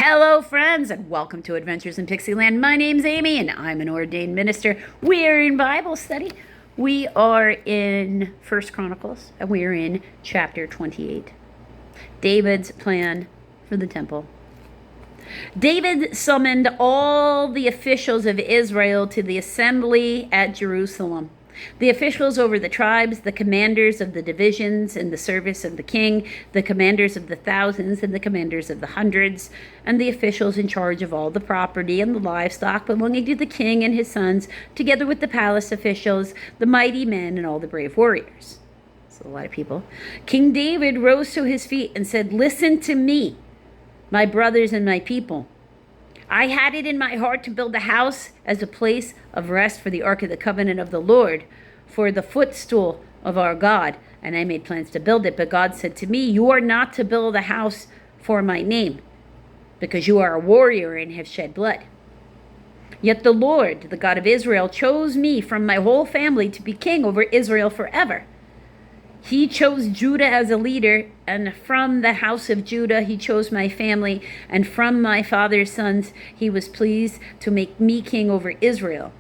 Hello, friends, and welcome to Adventures in Pixieland. My name's Amy, and I'm an ordained minister. We're in Bible study. We are in First Chronicles, and we are in chapter 28. David's plan for the temple. David summoned all the officials of Israel to the assembly at Jerusalem. The officials over the tribes, the commanders of the divisions in the service of the king, the commanders of the thousands and the commanders of the hundreds, and the officials in charge of all the property and the livestock belonging to the king and his sons, together with the palace officials, the mighty men, and all the brave warriors. That's a lot of people. King David rose to his feet and said, "Listen to me, my brothers and my people. I had it in my heart to build a house as a place of rest for the Ark of the Covenant of the Lord, for the footstool of our God, and I made plans to build it. But God said to me, 'You are not to build a house for my name, because you are a warrior and have shed blood.' Yet the Lord, the God of Israel, chose me from my whole family to be king over Israel forever. He chose Judah as a leader, and from the house of Judah he chose my family, and from my father's sons he was pleased to make me king over Israel.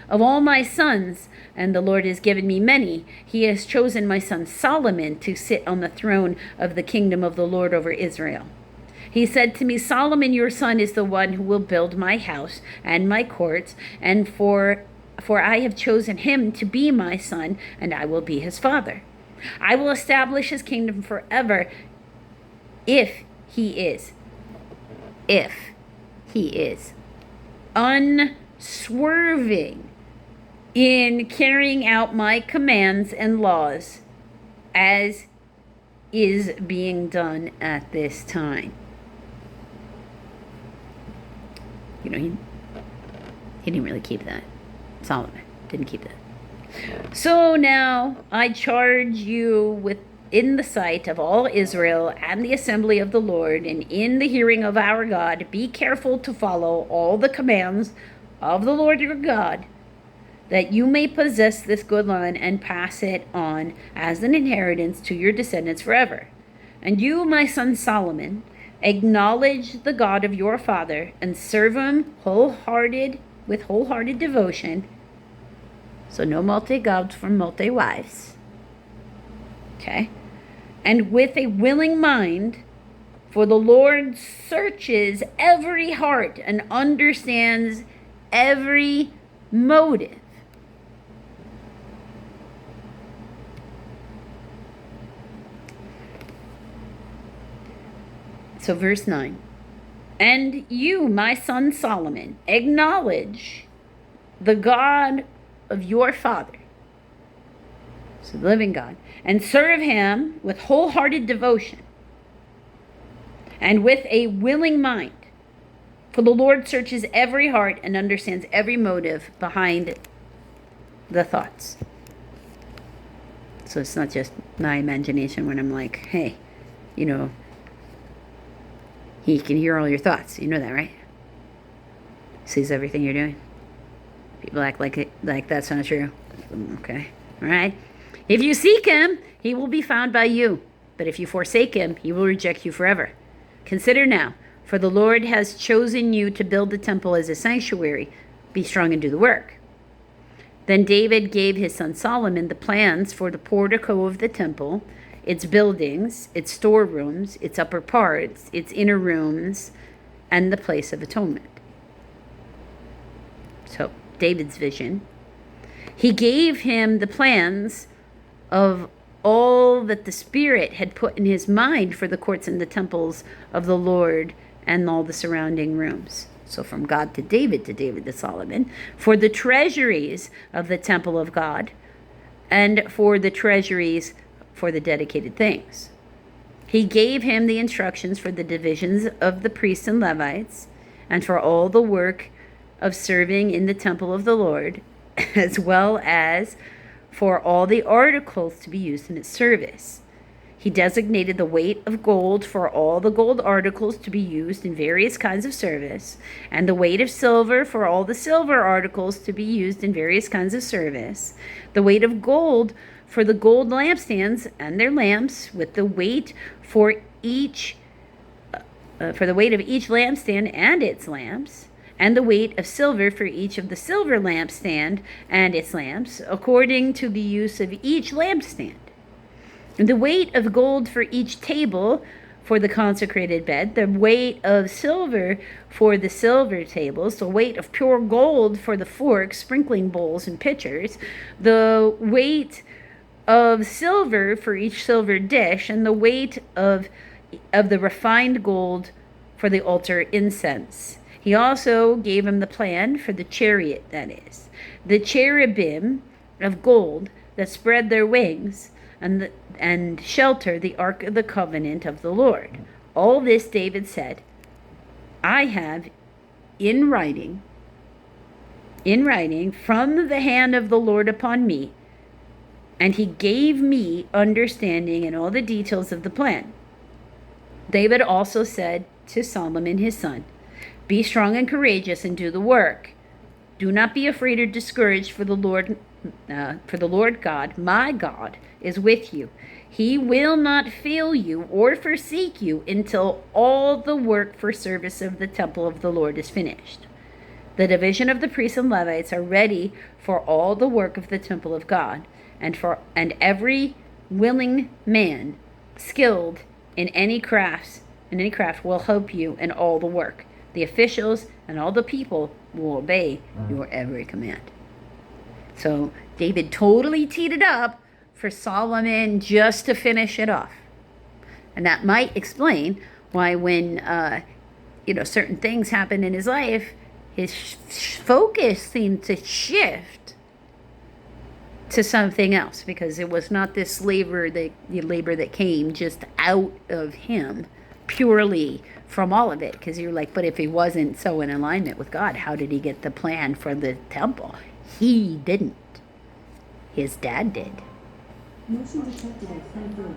Of all my sons, and the Lord has given me many, he has chosen my son Solomon to sit on the throne of the kingdom of the Lord over Israel. He said to me, 'Solomon, your son, is the one who will build my house and my courts, and for I have chosen him to be my son, and I will be his father. I will establish his kingdom forever if he is unswerving in carrying out my commands and laws, as is being done at this time.'" You know, he didn't really keep that. Solomon didn't keep that. "So now I charge you in the sight of all Israel and the assembly of the Lord, and in the hearing of our God, be careful to follow all the commands of the Lord your God, that you may possess this good land and pass it on as an inheritance to your descendants forever. And you, my son Solomon, acknowledge the God of your father and serve him with wholehearted devotion." So no multi-gods from multi-wives. Okay? "And with a willing mind, for the Lord searches every heart and understands every motive." So verse 9. "And you, my son Solomon, acknowledge the God of your father," so the living God, "and serve him with wholehearted devotion and with a willing mind. For the Lord searches every heart and understands every motive behind the thoughts." So it's not just my imagination when I'm like, hey, he can hear all your thoughts. You know that, right? Sees everything you're doing. People act like that's not true. Okay. All right. "If you seek him, he will be found by you. But if you forsake him, he will reject you forever. Consider now, for the Lord has chosen you to build the temple as a sanctuary. Be strong and do the work." Then David gave his son Solomon the plans for the portico of the temple, its buildings, its storerooms, its upper parts, its inner rooms, and the place of atonement. So David's vision. He gave him the plans of all that the Spirit had put in his mind for the courts and the temples of the Lord and all the surrounding rooms. So from God to David to Solomon, for the treasuries of the temple of God and for the treasuries for the dedicated things. He gave him the instructions for the divisions of the priests and Levites and for all the work of serving in the temple of the Lord, as well as for all the articles to be used in its service. He designated the weight of gold for all the gold articles to be used in various kinds of service, and the weight of silver for all the silver articles to be used in various kinds of service, the weight of gold for the gold lampstands and their lamps, with the weight for each for the weight of each lampstand and its lamps, and the weight of silver for each of the silver lampstand and its lamps, according to the use of each lampstand. And the weight of gold for each table for the consecrated bed, the weight of silver for the silver tables, the weight of pure gold for the forks, sprinkling bowls, and pitchers, the weight of silver for each silver dish, and the weight of the refined gold for the altar incense. He also gave him the plan for the chariot, that is, the cherubim of gold that spread their wings and shelter the ark of the covenant of the Lord. All this David said, I have in writing from the hand of the Lord upon me, and he gave me understanding in all the details of the plan. David also said to Solomon his son, be strong and courageous and do the work. Do not be afraid or discouraged, for the Lord God, my God, is with you. He will not fail you or forsake you until all the work for service of the temple of the Lord is finished. The division of the priests and Levites are ready for all the work of the temple of God, and every willing man skilled in any craft will help you in all the work. The officials and all the people will obey your every command. So David totally teed it up for Solomon just to finish it off. And that might explain why when certain things happen in his life, his focus seemed to shift to something else, because it was not this labor that came just out of him purely from all of it. Because you're like, but if he wasn't so in alignment with God, how did he get the plan for the temple? He didn't. His dad did. Motion detected at front door.